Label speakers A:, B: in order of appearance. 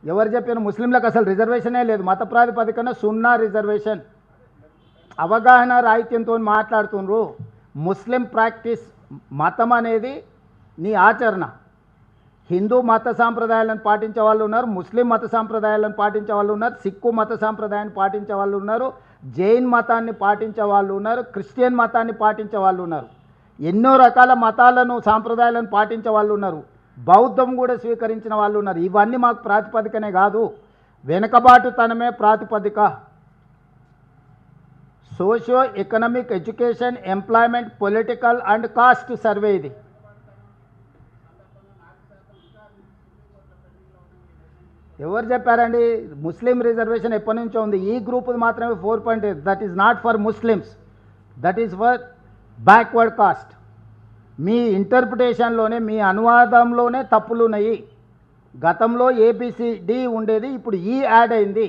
A: ఎవరు చెప్పిన ముస్లింలకు అసలు రిజర్వేషనే లేదు, మత ప్రాతిపదికన 0 రిజర్వేషన్. అవగాహన రాహిత్యంతో మాట్లాడుతున్నారు. ముస్లిం ప్రాక్టీస్ మతం అనేది నీ ఆచరణ. హిందూ మత సాంప్రదాయాలను పాటించే వాళ్ళు ఉన్నారు, ముస్లిం మత సాంప్రదాయాలను పాటించే వాళ్ళు ఉన్నారు, సిక్కు మత సాంప్రదాయాన్ని పాటించే వాళ్ళు ఉన్నారు, జైన్ మతాన్ని పాటించే వాళ్ళు ఉన్నారు, క్రిస్టియన్ మతాన్ని పాటించే వాళ్ళు ఉన్నారు, ఎన్నో రకాల మతాలను సాంప్రదాయాలను పాటించే వాళ్ళు ఉన్నారు, బౌద్ధం కూడా స్వీకరించిన వాళ్ళు ఉన్నారు. ఇవన్నీ మాకు ప్రాతిపదికనే కాదు, వెనుకబాటుతనమే ప్రాతిపదిక. Socio economic, education, employment, political and caste survey ఇది. ఎవరు చెప్పారండి? ముస్లిం రిజర్వేషన్ ఎప్పటి నుంచో ఉంది. ఈ గ్రూప్ మాత్రమే 4.8. That is not for Muslims, that is for backward caste. మీ ఇంటర్ప్రిటేషన్లోనే, మీ అనువాదంలోనే తప్పులు ఉన్నాయి. గతంలో ABCD ఉండేది, ఇప్పుడు ఈ యాడ్ అయింది.